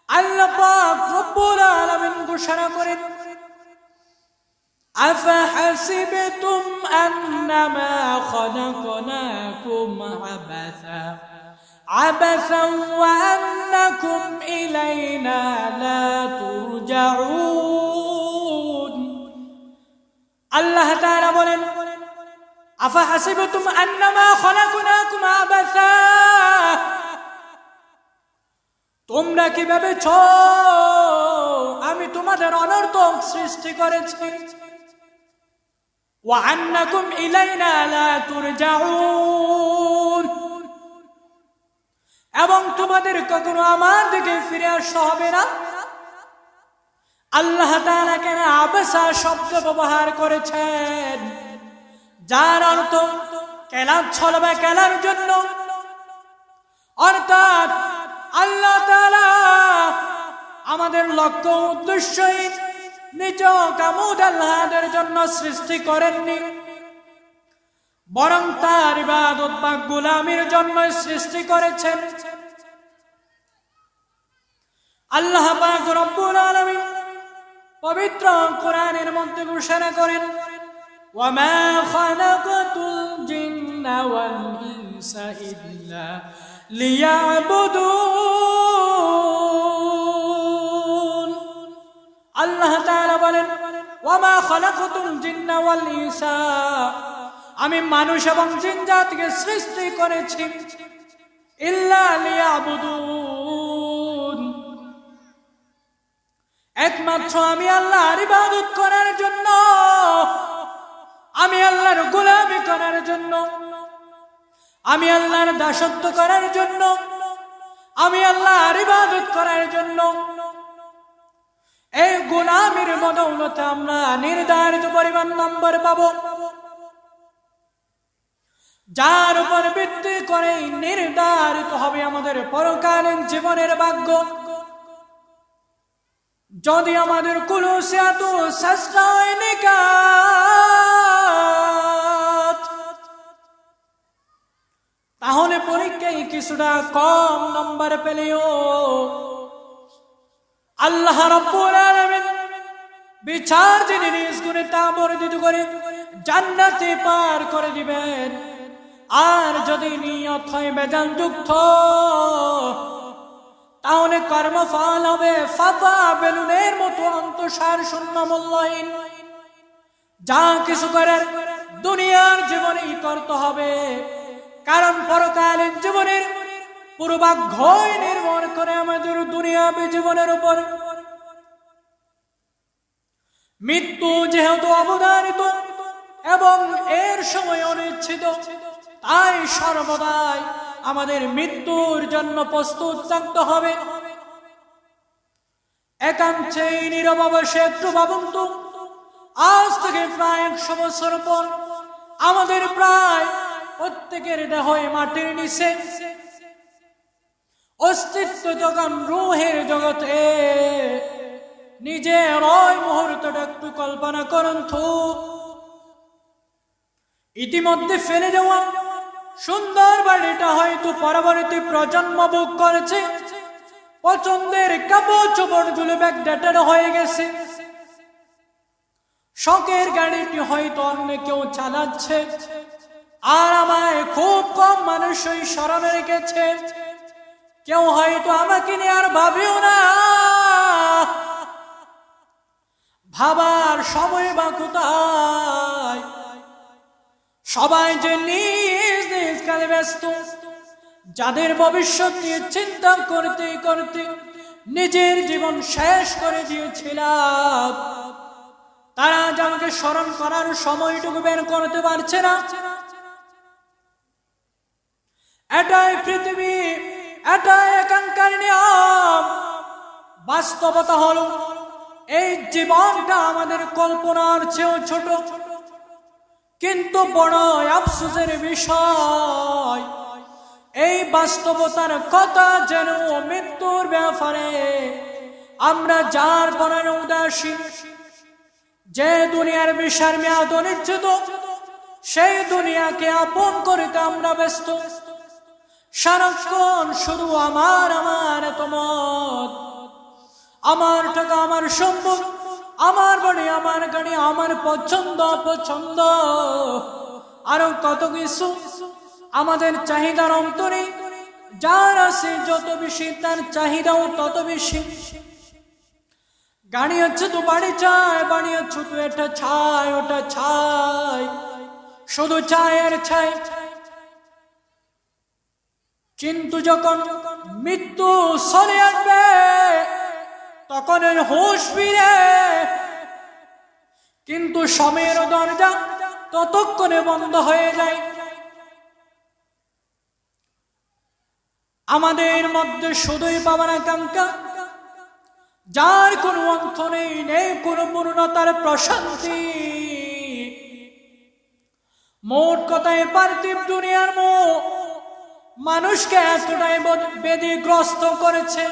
আল্লাহ পাক রব্বুল আলামিন ঘোষণা করেন, আফাহাসিবতুম আন্নামা খালাকনাকুম আবাসান ওয়া আন্নাকুম ইলাইনা লা তুরজাউন। আল্লাহ তাআলা বলেন, আফাহাসিবতুম আন্নামা খালাকনাকুম আবাসা, তোমরা কি ভেবেছ আমি তোমাদের অনর্থক সৃষ্টি করেছি? ওয়া আন্নাকুম ইলাইনা লা তুরজাউন, এবং তোমাদের কখনো আমার দিকে ফিরে আসতে হবে না। আল্লাহ তাআলা কেন আবাসা শব্দ ব্যবহার করেছেন, যার অর্থ খেলাচ্ছল বা খেলার জন্য, অর্থাৎ আল্লাহ তাআলা আমাদের লক্ষ্য উদ্দেশ্যই নিজ কামুদ আল্লাহদের জন্য সৃষ্টি করেননি, বরং তার ইবাদত বা গোলামির জন্য সৃষ্টি করেছেন। আল্লাহ পাক রব্বুল আলামিন পবিত্র কোরআনের মধ্যে ঘোষণা করেন, ওয়া মা খালাকাতুল জিন্না ওয়াল ইনসা ইল্লা লিয়াবুদুন। আল্লাহ তাআলা বলেন, ওয়া মা খালাকাতুল জিন্না ওয়াল ইনসা, আমি মানুষ এবং জিন জাতিকে সৃষ্টি করেছি ইল্লা লিয়াবুদুন, একমাত্র আমি আল্লাহর ইবাদত করার জন্য, আমি আল্লাহর গোলামি করার জন্য, আমি আল্লাহর দাসত্ব করার জন্য, আমি আল্লাহর ইবাদত করার জন্য। এই গোলামির বদৌলতে আমরা নির্ধারিত পরিমাণ নম্বর পাবো, যার উপর ভিত্তি করে নির্ধারিত হবে আমাদের পরকালীন জীবনের ভাগ্য। যদি আমাদের কুলুসিয়াত সাজদায়ে নিকাত, তাহলে পরীক্ষায় কিছুটা কম নম্বর পেলেও আল্লাহ রাব্বুল আলামিন বিচার যিনি নিজ গুণে তা বর্ধিত করে জান্নাতে পার করে দিবেন। আর যদি নিয়ত হয় বেজান যুক্ত, তাহলে কর্মফল হবে ফাফা বেলুনের মতো অন্তঃসার শূন্য মূল্যহীন। যা কিছু করার দুনিয়ার জীবনেই করতে হবে, কারণ পরকালীন জীবনের পুরো ভাগ্যই নির্ভর করে আমাদের দুনিয়াবী জীবনের উপর। মৃত্যু যেহেতু অবধারিত এবং এর সময় অনিশ্চিত, তাই সর্বদাই আমাদের মৃত্যুর জন্য প্রস্তুত থাকতে হবে। একান্তে নীরব বসে একটু ভাবুন তো, আজ থেকে প্রায় 100 বছর পর আমাদের প্রায় প্রত্যেকের দেহ মাটির নিচে, অস্তিত্ব যখন রূহের জগতে, নিজের ওই মুহূর্তটা একটু কল্পনা করুন তো। ইতিমধ্যে ফেলে দেওয়া সুন্দর বাড়িটা হয়তো পরবর্তী প্রজন্ম ভোগ করেছে, পছন্দের কাপড় চোপড় গুলো ব্যাগডেটেড হয়ে গেছে, শখের গাড়িটি হয়তো অন্য কেউ চালাচ্ছে, আর আমায় খুব কম মানুষই স্মরণে রেখেছে। কেউ হয়তো আমাকে নিয়ে আর ভাবেও না, ভাবার সময় বা কোথায়। সবাই যে নিজ নিজ কাজে ব্যস্ত, যাদের ভবিষ্যৎ নিয়ে চিন্তা করতে করতে নিজের জীবন শেষ করে দিয়েছিলাম, তারা আমাকে স্মরণ করার সময়টুকু বের করতে পারছে না। এটাই পৃথিবী, এটাই এখানকার নিয়ম। বাস্তবতা হলো এই জীবনটা আমাদের কল্পনার চেয়েও ছোট, কিন্তু বড় আফসোসের বিষয় এই বাস্তবতার কথা যেন মৃত্যুর ব্যাপারে আমরা যার পরাণে উদাসীন। যে দুনিয়ার বিষয়ের মেয়াদ অনিশ্চিত, সেই দুনিয়াকে আপন করতে আমরা ব্যস্ত। সারাক্ষণ শুধু আমার আমার এত মত, আমার টাকা, আমার সম্পদ, আমার বাড়ি, আমার গাড়ি, আমার পছন্দ অপছন্দ, আরো কত কিছু আমাদের চাহিদার অন্তরে যার আছে যত বেশি, তার চাহিদাও তত বেশি। গাড়ি আছে তো বাড়ি চাই, বাড়ি আছে তো এটা ছাই ওটা ছাই, শুধু চায়ের ছাই। কিন্তু যখন মৃত্যু চলে আসবে তখন হুঁশ ফিরে, কিন্তু সময়ের দরজা ততক্ষণে বন্ধ হয়ে যায়। আমাদের মধ্যে শুধুই পাবার আকাঙ্ক্ষা, যার কোনো অর্থ নেই, নেই কোনো পূর্ণতার প্রশান্তি। মোট কথায় পার্থিব দুনিয়ার মোহ মানুষকে এতটাই ব্যাধিগ্রস্ত করেছে,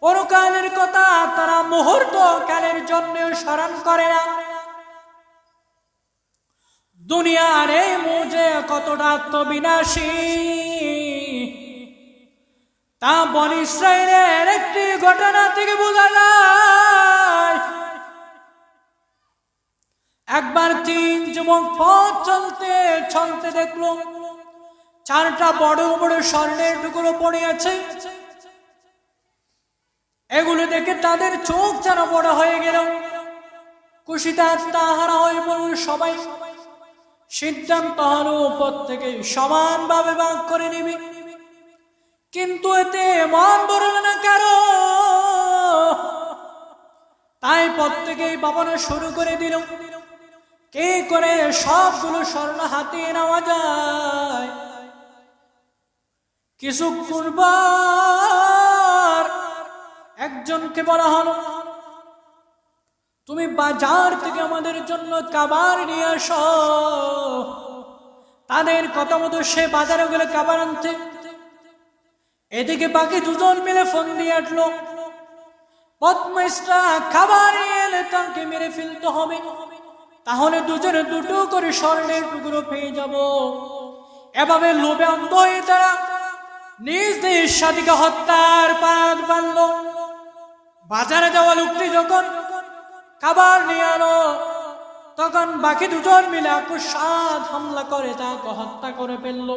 পরকালের কথা তারা মুহূর্ত কালের জন্য স্মরণ করে না। দুনিয়ার এই মোহ যে কতটা আত্মবিনাশী তা বনী ইসরাইলের একটি ঘটনা থেকে বোঝা যায়। একবার 3 যুবক পথ চলতে চলতে দেখলো 4টা বড় বড় স্বর্ণের টুকরো পড়ে আছে। এগুলো দেখে তাদের চোখ যেন বড় হয়ে গেল, খুশিতে আত্মহারা হয়ে পড়ল সবাই। সিদ্ধান্ত হলো প্রত্যেকে সমানভাবে ভাগ করে নিবে, কিন্তু এতে মন ভরল না কারো। তাই প্রত্যেকেই ভাবনা শুরু করে দিল কে করে সবগুলো স্বর্ণ হাতিয়ে নেওয়া যায়। কিছুক্ষণ পর একজনকে বলা হলো, তুমি বাজার থেকে আমাদের জন্য খাবার নিয়ে আসো। তাদের কথা মতো সে বাজারে গেলে খাবার আনতে। এদিকে বাকি দুজন মিলে ফোন দিয়ে আসলো, বদমাইশরা খাবার নিয়ে এলে তাকে মেরে ফেলতে হবে, তাহলে দুজনে দুটো করে স্বর্ণের টুকরো পেয়ে যাব। এভাবে লোভে অন্ধ হয়ে তারা নিজ নিজ সাথীকে হত্যার পাত বাঁধল। বাজারে যাওয়া লোকটি যখন খাবার নিয়ে এলো তখন বাকি দুজন মিলে আকস্মাৎ হামলা করে তাকে হত্যা করে ফেলল।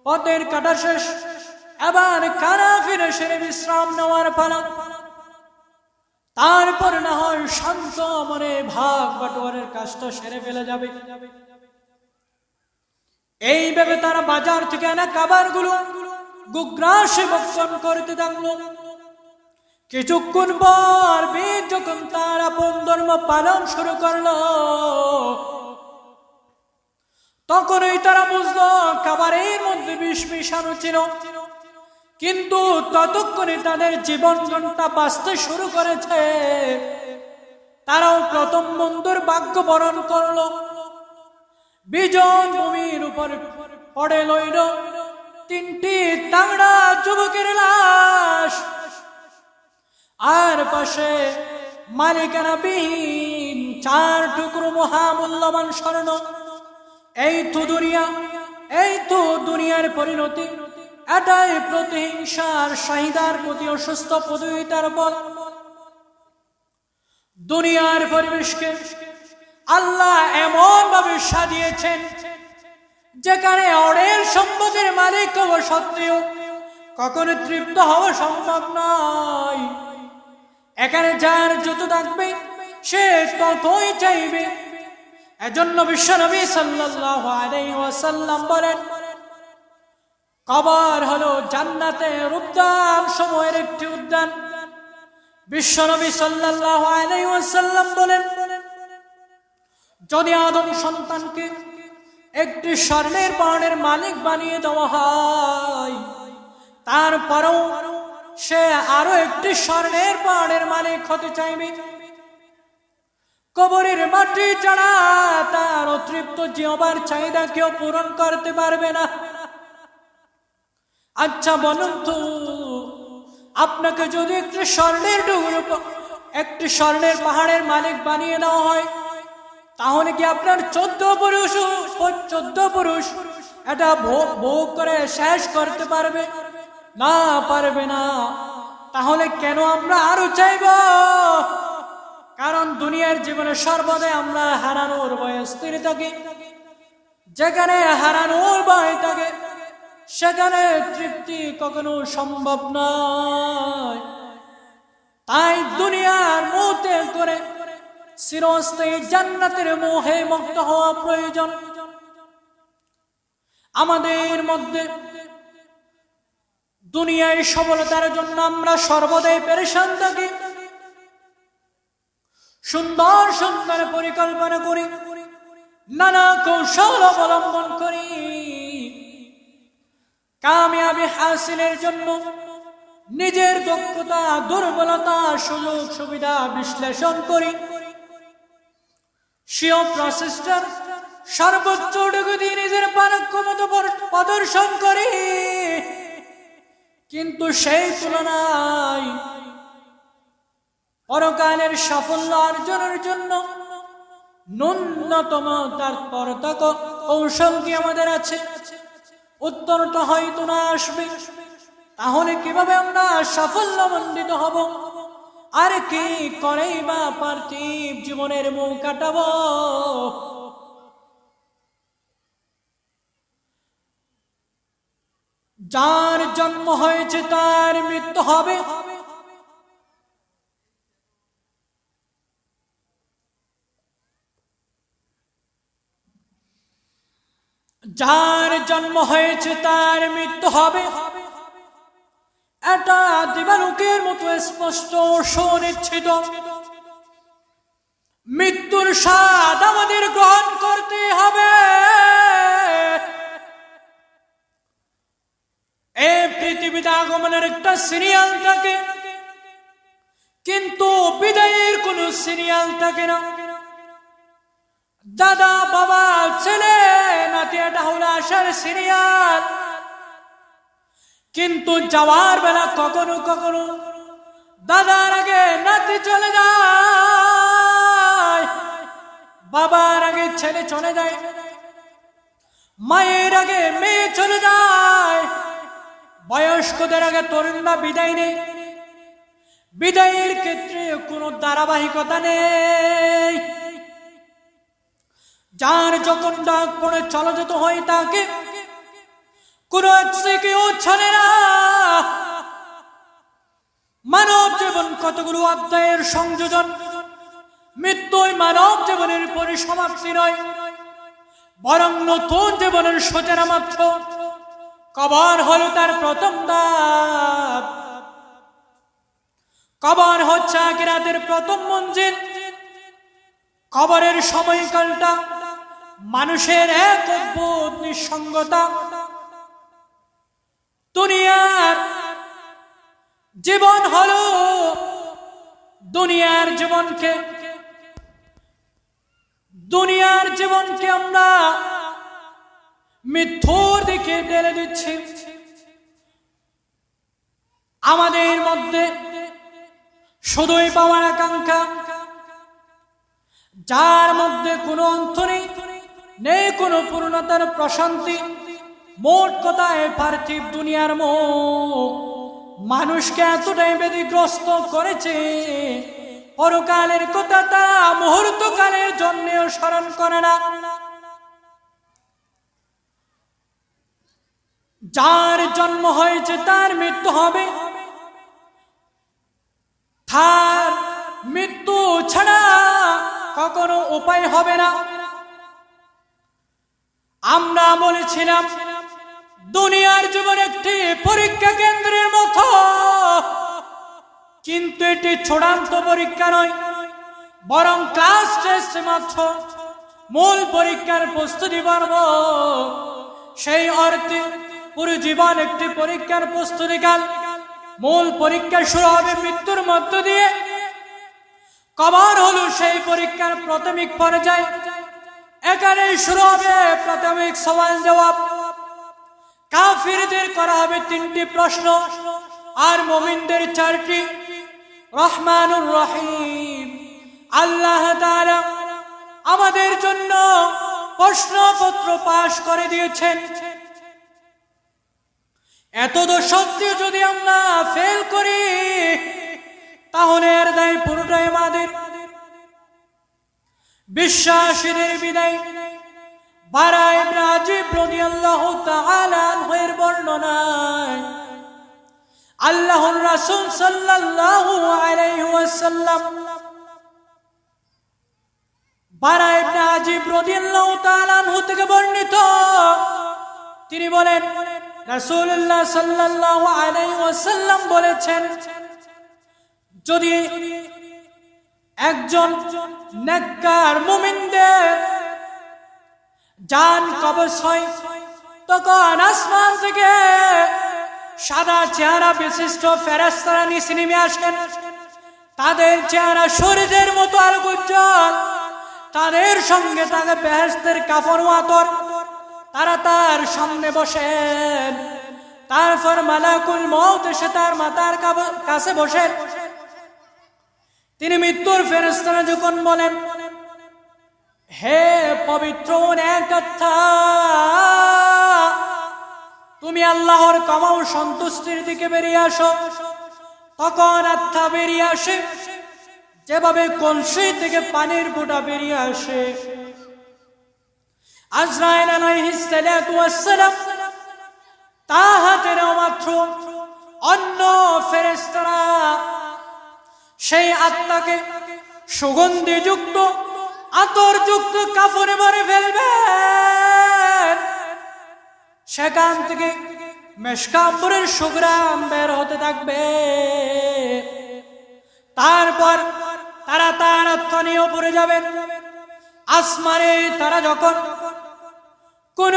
পথের কাটা শেষ, এবার কারা ফিরে সেরে বিশ্রাম নেওয়ার পালা। তারপর না হয় শান্ত মনে ভাগ বাটোয়ারের কাজটা সেরে ফেলে যাবে। এইভাবে তারা বাজার থেকে আনা খাবারগুলো গুগ্রাসে ভক্ষণ করতে থাকলো। কিছুক্ষণ পর বীর যখন তার আপন ধর্ম পালন শুরু করলো তখনই তারা বুঝলো খাবারের মধ্যে বিষ মিশানো ছিল। কিন্তু ততক্ষণে তাদের জীবন ঘন্টা বাঁচতে শুরু করেছে। তারাও প্রথম বন্ধুর ভাগ্য বরণ করলো। বিজন ভূমির উপর পড়ে লইল 3টি তাগড়া যুবকের লাশ, আর পাশে মালিকানাবিহীন 4 টুকরো মহামূল্যবান স্বর্ণ। এই তো দুনিয়ার পরিণতি। এটাই প্রতিহিংসার চাহিদার প্রতি অসুস্থ পদবিতার বল। দুনিয়ার পরিবেশকে আল্লাহ এমন ভাবে সাজিয়েছেন যেখানে অঢেল সম্পদের মালিক হওয়া সত্ত্বেও কখনো তৃপ্ত হওয়া সম্ভব নয়। এখানে যার যত থাকবে সে ততই চাইবে। এজন্য বিশ্বনবী সাল্লাল্লাহু আলাইহি ওয়াসাল্লাম বলেন, কবর হলো জান্নাতের উদ্যান সময়ের একটি উদ্যান। বিশ্বনবী সাল্লাল্লাহু আলাইহি ওয়াসাল্লাম বলেন, যদি আদম সন্তানকে একটি স্বর্ণের পাহাড়ের মালিক বানিয়ে দেওয়া হয়, তারপরেও সে আরো একটি স্বর্ণের পাহাড়ের মালিক হতে চাইবে। কবরের মাটি ছাড়া তার অতৃপ্ত জিহ্বার চাহিদা কেউ পূরণ করতে পারবে না। আচ্ছা বলুন তো, আপনাকে যদি একটি স্বর্ণের পাহাড়ের মালিক বানিয়ে দেওয়া হয়, তাহলে কি আপনার 14 পুরুষ এটা ভোগ করে শেষ করতে পারবে? না, পারবে না। তাহলে কেন আমরা আরো চাইব? কারণ দুনিয়ার জীবনে সর্বদাই আমরা হারানোর ভয়ে স্থির থাকি। যেখানে হারানোর ভয় থাকে সেখানে তৃপ্তি কখনো সম্ভব নয়। তাই দুনিয়ার মোহে করে চিরস্থায়ী জান্নাতের মোহে মুক্ত হওয়া প্রয়োজন। আমাদের মধ্যে দুনিয়ায় সফলতার জন্য আমরা সর্বদাই পেরেশান থাকি, সুন্দর সুন্দর পরিকল্পনা করি, নানা কৌশল অবলম্বন করি, কামিয়াবি হাসিলের জন্য নিজের দক্ষতা, দুর্বলতা, সুযোগ সুবিধা বিশ্লেষণ করি, স্বীয় প্রচেষ্টার সর্বোচ্চ দিয়ে নিজের পারক্যমতা প্রদর্শন করি। কিন্তু সেই তুলনায় পরকালের সাফল্য অর্জনের জন্য ন্যূনতম তাৎপরতা কৌশল কি আমাদের আছে? উত্তরটা হয়তো না আসবে। তাহলে কিভাবে আমরা সাফল্যমণ্ডিত হব? আর কি করেই বা পার্থিব জীবনের মুখ কাটাবো? যার জন্ম হয়েছে তার মৃত্যু হবে। যার জন্ম হয়েছে তার মৃত্যু হবে, এটা দিবালোকের মতো স্পষ্ট সুনিশ্চিত। মৃত্যুর স্বাদ আমাদের গ্রহণ করতে হবে। এই পৃথিবীতে আগমনের একটা সিরিয়াল থাকে, কিন্তু বিদায়ের কোন সিরিয়াল থাকে না। দাদা, বাবা, ছেলে, নাতি, এটা হলো আসার সিরিয়াল। কিন্তু যাওয়ার বেলা কখনো কখনো দাদার আগে নাতি চলে যায়, বাবার আগে ছেলে চলে যায়, মায়ের আগে মেয়ে চলে যায়, বয়স্কদের আগে তরুণরা বিদায় নেই। বিদায়ের ক্ষেত্রে কোনো ধারাবাহিকতা নেই। যার যখন ডাক পড়ে চলে যেতে হয় তাকে কোনো কেউ ছাড়ে না। মানব জীবন কতগুলো অধ্যায়ের সংযোজন। মৃত্যুই মানব জীবনের পরিসমাপ্তি নয়, বরং নতুন জীবনের সূচনা মাত্র। কবর হলো তার প্রথম ধাপ। কবর হচ্ছে আখিরাতের প্রথম মঞ্জিল। কবরের সময়কালটা মানুষের এক অদ্ভুত নিঃসঙ্গতা। দুনিয়ার জীবন হলো দুনিয়ার জীবনকে আমরা মৃত্যুর দিকে ঠেলে দিচ্ছি। আমাদের মধ্যে শুধুই পাওয়ার আকাঙ্ক্ষা, যার মধ্যে কোনো অন্ত নেই কোনো পূর্ণতার প্রশান্তি। মোট কথায় পার্থিব দুনিয়ার মোহ মানুষকে এতটাই ব্যাধিগ্রস্ত করেছে, পরকালের কথা তারা মুহূর্তকালের জন্যেও স্মরণ করে না। যার জন্ম হয়েছে তার মৃত্যু হবে। তার মৃত্যু ছাড়া কখনো উপায় হবে না। আমরা বলেছিলাম দুনিয়ার জীবন একটি পরীক্ষা কেন্দ্রের মতো, কিন্তু এটি চূড়ান্ত পরীক্ষা নয়, বরং ক্লাস টেস্ট মাত্র। মূল পরীক্ষার প্রস্তুতি পর্ব। সেই অর্থে পুরো জীবন একটি পরীক্ষার প্রস্তুতিকাল। মূল পরীক্ষা শুরু হবে মৃত্যুর মধ্য দিয়ে। কবর হলো সেই পরীক্ষার প্রাথমিক পর্যায়। এখানে শুরু হবে প্রাথমিক সওয়াল জবাব। কাফিরদের করা হবে 3টি প্রশ্ন, আর মুমিনদের 4টি। রহমানুর রহিম আল্লাহ তাআলা আমাদের জন্য প্রশ্নপত্র পাশ করে দিয়েছেন। এত সত্যি যদি আমরা ফেল করি তাহলে এর দায় পুরোটাই আমাদের। বিশ্বাসীদের বিদায় বারা ইবনে আজিব রাদিয়াল্লাহু তাআলা আনহু এর বর্ণনায় আল্লাহর রাসূল সাল্লাল্লাহু আলাইহি ওয়াসাল্লাম বারা ইবনে আজিব রাদিয়াল্লাহু তাআলা আনহু থেকে বর্ণিত, তিনি বলেন রাসূলুল্লাহ সাল্লাল্লাহু আলাইহি ওয়াসাল্লাম বলেছেন, যদি একজন নেককার মুমিনদের জান কবজ হয় তখন আসমান থেকে সাদা চেহারা বিশিষ্ট ফেরেশতারা নিচে নেমে আসেন। তাদের চেহারা সূর্যের মতো আলোকোজ্জ্বল, তাদের সঙ্গে থাকে বেহেশতের কাফন ও আতর। তারা তার সামনে বসেন। তারপর মালাকুল মউত এসে তার মাথার কাছে বসেন। তিনি মৃত্যুর ফেরেশতারা যখন বলেন, হে পবিত্র নেককার, তুমি আল্লাহর কামা ও সন্তুষ্টির দিকে বেরিয়ে আসো, তখন আত্মা বেরিয়ে আসে যেভাবে কলসি থেকে পানির ফোঁটা বেরিয়ে আসে। আজরাইল আলাইহিস সালাতু ওয়াস সালাম তা হাতে নেওয়া মাত্র অন্য ফেরেশতারা সেই আত্মাকে সুগন্ধিযুক্ত আতরযুক্ত কাফনে ভরে ফেলবেন। সেখান থেকে মেশকাম্বরের সুঘ্রাণ বের হতে থাকবে। তারপর তারা তার আত্মা নিয়ে উপরে যাবেন। আসমানে তারা যখন কোন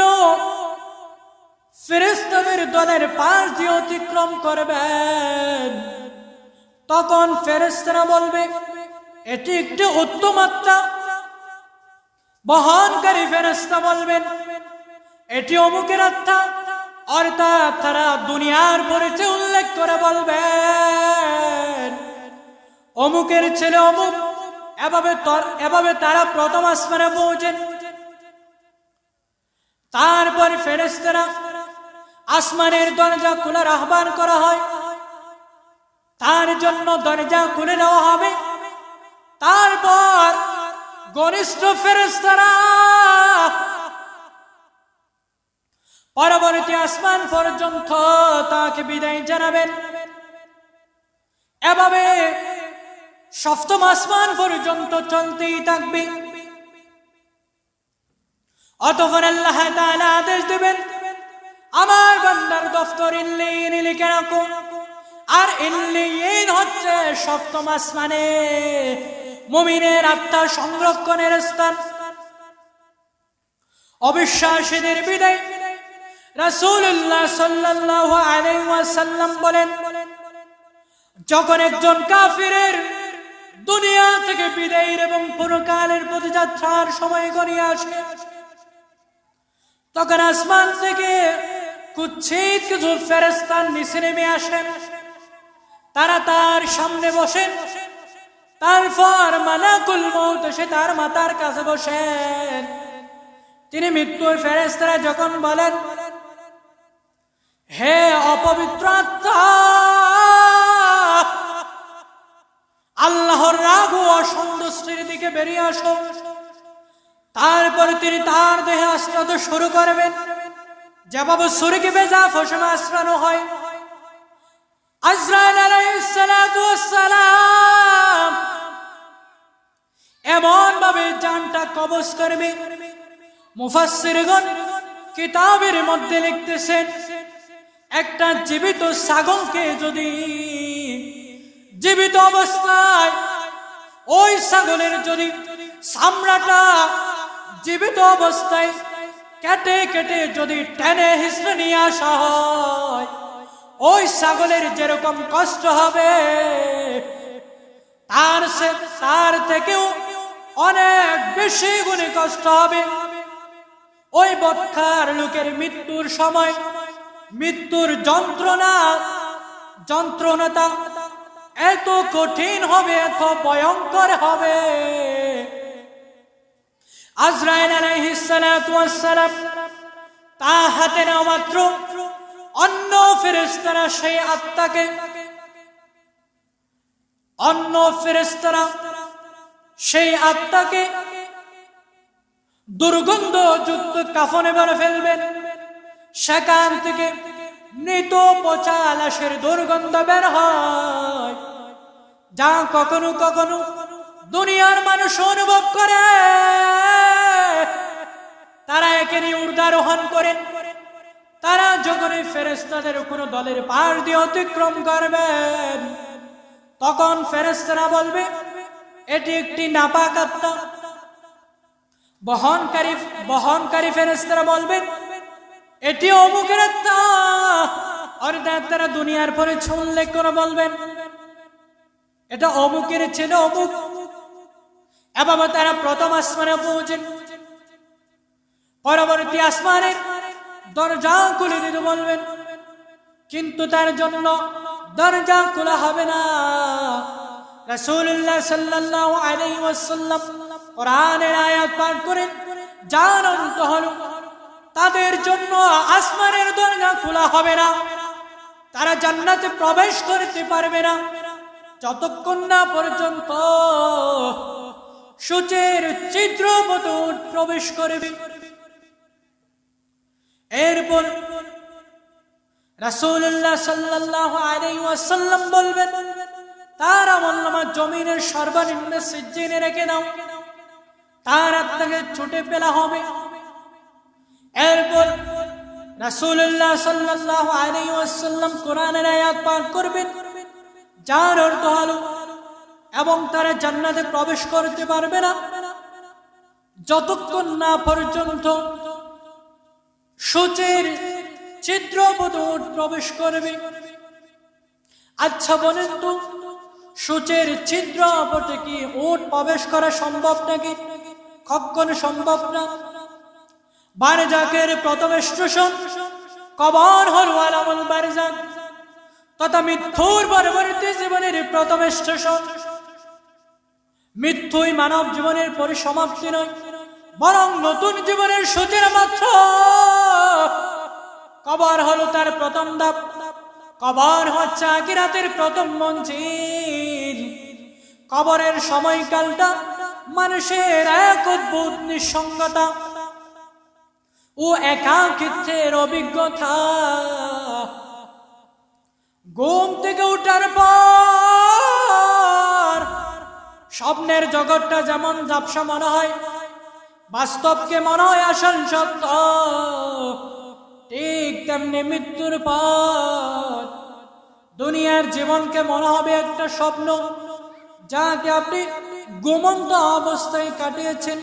ফেরেশতাদের দলের পাশ দিয়ে অতিক্রম করবেন তখন ফেরেশতারা বলবে, এটি একটি উত্তম আত্মা। বহনকারী ফেরেশতা বলবেন, এটি অমুকের আত্মা। অর্থাৎ তারা দুনিয়ার পরিচয় উল্লেখ করে বলবেন, অমুকের ছেলে অমুক। এভাবে তারা প্রথম আসমানে পৌঁছেন। তারপর ফেরেশতারা আসমানের দরজা খোলার আহ্বান করা হয়। তার জন্য দরজা খুলে দেওয়া হবে। তারপর ঘনিষ্ঠ ফেরেশতারা পরবর্তী আসমান পর্যন্ত তাকে বিদায় জানাবেন। এভাবে সপ্তম আসমান পর্যন্ত চলতেই থাকবে। অতঃপর আল্লাহ তাআলা আদেশ দেবেন, আমার বান্দার দফতর ইল্লিয়িনে লিখে রাখো। আর ইল্লিয়িন হচ্ছে সপ্তম আসমানে মুমিনের আত্মা সংরক্ষণের স্থান। অবিশ্বাসীদের বিদায় রাসূলুল্লাহ সাল্লাল্লাহু আলাইহি ওয়াসাল্লাম বলেন, যখন একজন কাফিরের দুনিয়া থেকে বিদায়ের এবং পরকালের পদযাত্রার সময় গড়িয়ে আসে তখন আসমান থেকে কুৎসিত কিছু ফেরেশতা নিচে নেমে আসেন। তারা তার সামনে বসেন। তারপর মালাকুল মউত এসে তার মাথার কাছে বসেন। তিনি মৃত্যুর ফেরেশতারা যখন বলেন, হে অপবিত্র আত্মা, আল্লাহর রাগ ও অসন্তুষ্টির দিকে বেরিয়ে আসো। তারপরে তিনি তার দেহে আশ্রাতে শুরু করবেন, যেভাবে ছুরিকে বেজা ফসলে আশ্রানো হয়। আজরাইল আলাইহিস সালাতু ওয়াস সালাম এমন ভাবে জানটা কবজ করবে, মুফাসসিরগণ কিতাবের মধ্যে লিখতেছেন, একটা জীবিত ছাগলকে যদি জীবিত অবস্থায় ওই ছাগলের যদি চামড়াটা জীবিত অবস্থায় কেটে কেটে যদি টেনে হিসড়ে নিয়ে আসা হয়, ওই ছাগলের যেরকম কষ্ট হবে তার থেকেও অনেক বেশি গুণে কষ্ট হবে। ওই বৎখার লোকের মৃত্যুর সময় মৃত্যুর যন্ত্রণাটা এত কঠিন হবে, এত ভয়ঙ্কর হবে। আজরাইল আলাইহিস সালাতু ওয়াস সালাম তা হাতে নেওয়া মাত্র অন্য ফেরেশতারা সেই আত্মাকে দুর্গন্ধযুক্ত কাফনে ভরে ফেলবেন। সেখান থেকে মৃত পচা লাশের দুর্গন্ধ বের হয়, যা কখনো কখনো দুনিয়ার মানুষ অনুভব করে। তারা একে নিয়ে ঊর্ধ্বারোহণ করেন। তারা যখন ফেরেশতাদের কোনো দলের পার দিয়ে অতিক্রম করবেন, তখন ফেরেশতারা বলবে এটি একটি নাপাক আত্মা। বহনকারী ফেরেশতারা বলবেন এটি অমুকের আত্মা। অর্থাৎ তারা দুনিয়ার পরে উল্লেখ করে বলবেন এটা অমুকের ছিল অমুক। এভাবে তারা প্রথম আসমানে পৌঁছেন। পরবর্তী আসমানের দরজা খুলে দিতে বলবেন, কিন্তু তার জন্য দরজা খোলা হবে না। রাসূলুল্লাহ সাল্লাল্লাহু আলাইহি ওয়াসাল্লাম কোরআনের আয়াত পাঠ করেন, যার অর্থ হলো তাদের জন্য আসমানের দরজা খোলা হবে না, তারা জান্নাতে প্রবেশ করতে পারবে না যতক্ষণ না পর্যন্ত সূচের ছিদ্র মতো প্রবেশ করবে। এরপর রাসূলুল্লাহ সাল্লাল্লাহু আলাইহি ওয়াসাল্লাম বলবেন তার আমলনামা জমিনের সর্বনিম্ন সিজ্জিনে রেখে দাও, তার আত্মাকে ছুটে ফেলা হবে। এরপর রাসূলুল্লাহ সাল্লাল্লাহু আলাইহি ওয়াসাল্লাম কোরআনের আয়াত পাঠ করবেন, যার অর্থ হলো এবং তারা জান্নাতে প্রবেশ করতে পারবে না যতক্ষণ না পর্যন্ত সূচের ছিদ্র পথে প্রবেশ করবে। আচ্ছা বলেন তো, সূচের ছিদ্র পথে কি উট প্রবেশ করা সম্ভব নাকি? কখনো সম্ভব না। বারজাকের প্রথম স্টেশন কবর হলো আলামুল বারজাক, তথা মৃত্যুর পরবর্তী জীবনের প্রথম স্টেশন। মৃত্যুই মানব জীবনের পরিসমাপ্তি নয়, বরং নতুন জীবনের সূচনা মাত্র। কবর হলো তার প্রথম ধাপ। কবর হচ্ছে আখিরাতের প্রথম মঞ্জিল। কবরের সময়কালটা মানুষের এক অদ্ভুত নিঃসঙ্গতা ও একাকিত্বের অভিজ্ঞতা। ঘুম থেকে উঠার পর স্বপ্নের জগৎটা যেমন ঝাপসা মনে হয়, বাস্তবকে মনে হয় আসল সত্য, ঠিক তেমনি মৃত্যুর পর দুনিয়ার জীবনকে মনে হবে একটা স্বপ্ন, যাকে আপনি ঘুমন্ত অবস্থায় কাটিয়েছেন।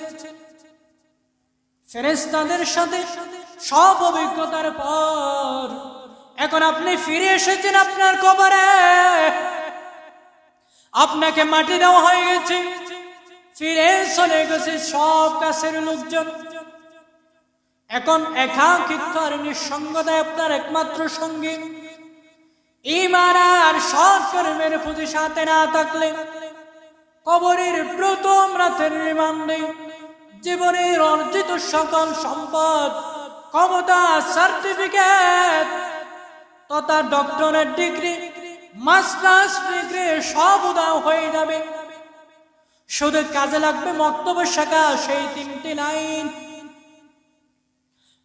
ফেরেশতাদের সাথে সব অভিজ্ঞতার পর এখন আপনি ফিরে এসেছেন আপনার কবরে। আপনাকে মাটি দেওয়া হয়ে গেছে, ফিরে চলে গেছে সব কাছের লোকজন। এখন একাকিত্ব আর নিঃসঙ্গতায় আপনার একমাত্র সঙ্গী। ঈমান আর সৎ কর্মের পুঁজি সাথে না থাকলে কবরের প্রথম রাতের রিমান্ডে জীবনের অর্জিত সকল সম্পদ, ক্ষমতা, সার্টিফিকেট তথা ডক্টরেট ডিগ্রি, মাস্টার্স ডিগ্রি সব উধাও হয়ে যাবে। শুধু কাজে লাগবে মক্তব্য শেখা সেই তিনটি লাইন,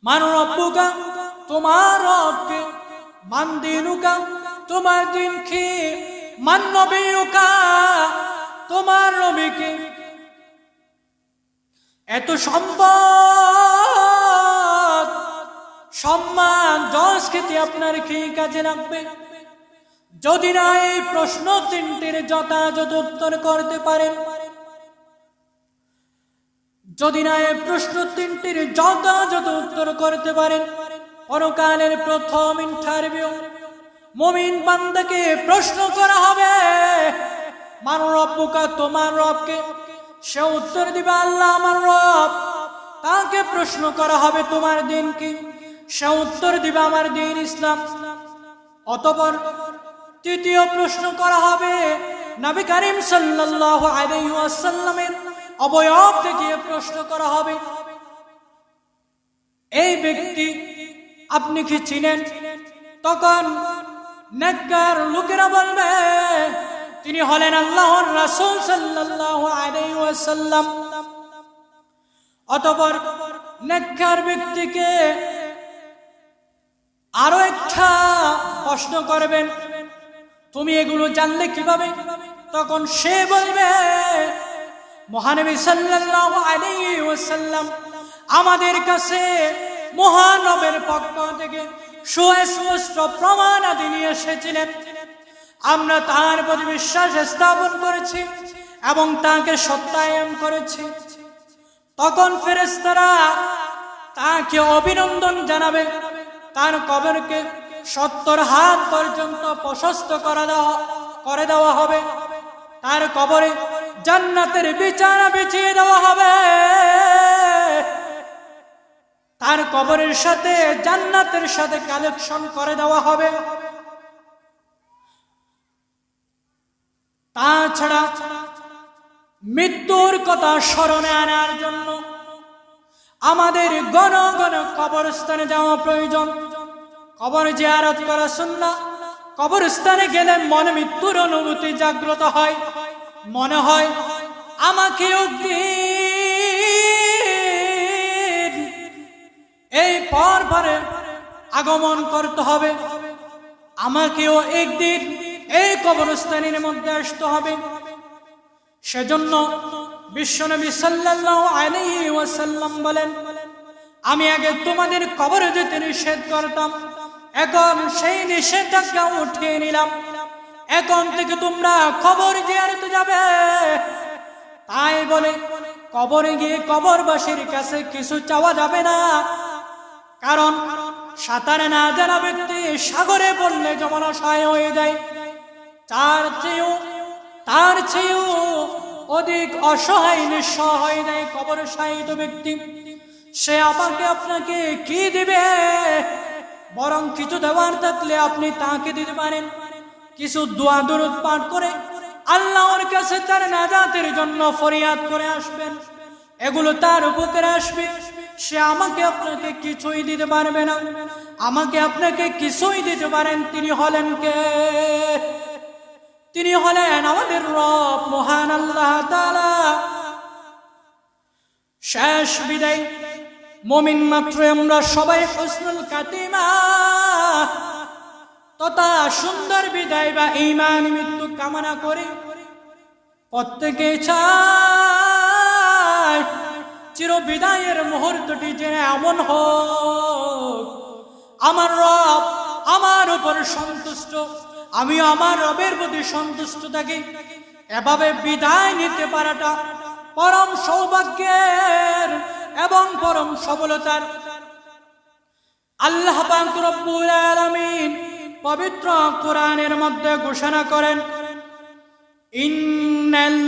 মান রব্বুকা, তোমার রবকে, মান দিনুকা, তোমার দিন কি, মান নবিয়ুকা, তোমার নবীকে। এত সম্পদ, সম্মান, যশ খ্যাতি আপনার কি কাজে লাগবে যদি না এই প্রশ্ন তিনটির যথাযথ উত্তর করতে পারেন? যদি না এই প্রশ্ন তিনটির যথাযথ উত্তর করতে পারেন, পরকালের প্রথম ইন্টারভিউ মুমিন বান্দাকে প্রশ্ন করা হবে, মান রব্বুকা, তোমার রবকে। সে উত্তর দিবে আল্লাহ আমার রব। তাকে প্রশ্ন করা হবে তোমার দিন কি? সে উত্তর দিবে আমার দিন ইসলাম। অতঃপর তৃতীয় প্রশ্ন করা হবে নবী করিম সাল্লাল্লাহু আলাইহি ওয়াসাল্লামের অবয়ব থেকে প্রশ্ন করা হবে, এই ব্যক্তি আপনি কি চিনেন? তখন নেককার লোকেরা বলবে তিনি হলেন আল্লাহর রাসূল সাল্লাল্লাহু আলাইহি ওয়াসাল্লাম। অতঃপর নেককার ব্যক্তিকে আরো একটা প্রশ্ন করবেন, তুমি এগুলো জানলে কিভাবে? তখন সে বলবে মহানবী সাল্লাল্লাহু আলাইহি ওয়াসাল্লাম আমাদের কাছে মহানবের পক্ষ থেকে সুস্পষ্ট প্রমাণাদি নিয়ে এসেছিলেন, আমরা তার প্রতি বিশ্বাস স্থাপন করেছি এবং তাকে সত্যায়ন করেছি। তখন ফেরেশতারা তাকে অভিনন্দন জানাবে, তার কবরকে 70 হাত পর্যন্ত প্রশস্ত করে দেওয়া হবে, তার কবরে জান্নাতের বিছানা বিছিয়ে দেওয়া হবে, তার কবরের সাথে জান্নাতের সাথে কালেকশন করে দেওয়া হবে। তাছাড়া মৃত্যুর কথা স্মরণে আনার জন্য আমাদের ঘন ঘন কবরস্থানে যাওয়া প্রয়োজন। কবর জিয়ারত করা সুন্নাহ। কবরস্থানে গেলে মনে মৃত্যুর অনুভূতি জাগ্রত হয়, মনে হয় আমাকেও এই পরে আগমন করতে হবে, আমাকেও একদিন এই কবরস্থানের মধ্যে আসতে হবে। সেজন্য বিশ্বনবী সাল্লাল্লাহু আলাইহি ওয়াসাল্লাম বলেন, আমি আগে তোমাদের কবরে যেতে নিষেধ করতাম, এখন সেই নিষেধাজ্ঞা উঠিয়ে নিলাম, এখন থেকে তোমরা কবর জিয়ারতে যাবে। তাই বলে কবরে গিয়ে কবরবাসীর কাছে কিছু চাওয়া যাবে না, কারণ সাঁতারে না জানা ব্যক্তি সাগরে পড়লে জমানশয় হয়ে যায়। তার চেয়েও অধিক অসহায় নিঃস্ব হয়ে যায় কবরে শায়িত ব্যক্তি। সে আমাকে আপনাকে কি দিবে? বরং কিছু দেওয়ার থাকলে আপনি তাকে দিতে পারেন। কিছু দোয়া দরুদ পাঠ করে আল্লাহর কাছে তার নাজাতের জন্য ফরিয়াদ করে আসবেন, এগুলো তার উপকারে আসবে। সে আমাকে আপনাকে কিছুই দিতে পারবে না, আমাকে আপনাকে কিছুই দিতে পারেন তিনি হলেন কে? তিনি হলেন আমাদের রব মহান আল্লাহ তাআলা। শেষ বিদায় মুমিন মাত্র আমরা সবাই হুসনুল খাতিমা তথা সুন্দর বিদায় বা ঈমান মৃত্যু কামনা করি। প্রত্যেকে চায় চির বিদায়ের মুহূর্তটি যেন এমন হোক আমার রব আমার উপর সন্তুষ্ট, আমিও আমার রবের প্রতি সন্তুষ্ট থাকি। এভাবে বিদায় নিতে পারাটা পরম সৌভাগ্যের এবং পরম সফলতার। আল্লাহ পাক রব্বুল আলামিন পবিত্র কোরআনের মধ্যে ঘোষণা করেন,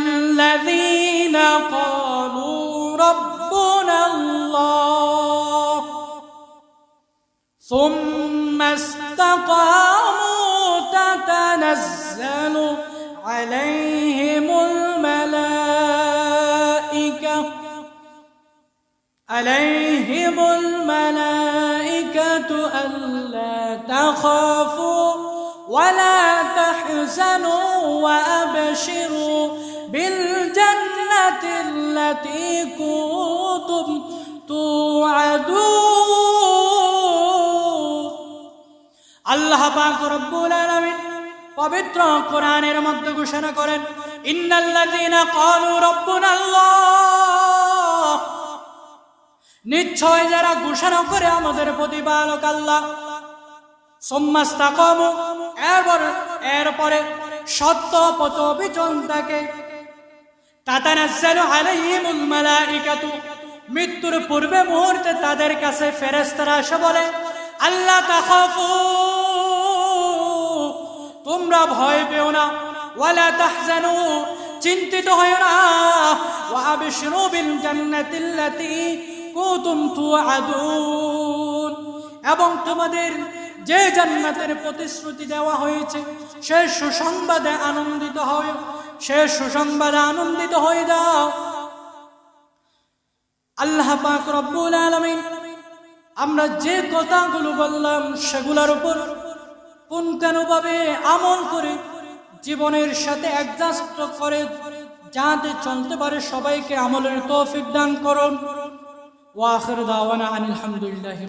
ইন্নাল্লাযীনা ক্বালু রাব্বুনাল্লাহ সুম্মা ইসতাকামু তাতানাজ্জালু আলাইহিমুল মালাইকাতু আল্লা তাখাফু ওয়া লা তাহজানু ওয়া আবশিরু বিল জান্নাতিল্লাতী কুনতুম তুআদুন। আল্লাহ পাক রব্বুল আলামিন পবিত্র কোরআনের মধ্যে ঘোষণা করেন, ইন্নাল্লাযীনা ক্বালু রাব্বুনাল্লাহ, নিশ্চয় যারা ঘোষণা করে আমাদের প্রতিপালক আল্লাহ, সুম্মা ইসতাকামু, এরপরে সত্য পথ বিচল থাকে, তাতানাজ্জালু আলাইহিমুল মালাইকাতু, মৃত্যুর পূর্বে মুহূর্তে তাদের কাছে ফেরেশতারা এসে বলে, আল্লাহ তাখাফু, তোমরা ভয় পেও না, ওয়ালা তাহজানু, চিন্তিত হয়ো না, ওয়া আবশিরু বিল জান্নাতিল্লাতী কুনতুম তুআদুন, এবং তোমাদের যে জান্নাতের প্রতিশ্রুতি দেওয়া হয়েছে সে সুসংবাদে আনন্দিত হও, সে সুসংবাদে আনন্দিত হয়ে যাও। আল্লাহ পাক রব্বুল আলামিন আমরা যে কথাগুলো বললাম সেগুলোর উপর পুঙ্খানুভাবে আমল করে জীবনের সাথে অ্যাডজাস্ট করে যাতে চলতে পারে। সবাইকে আমলের তৌফিক দান করুন। ওয়া আখির দাওয়ানা আনিল হামদুলিল্লাহ।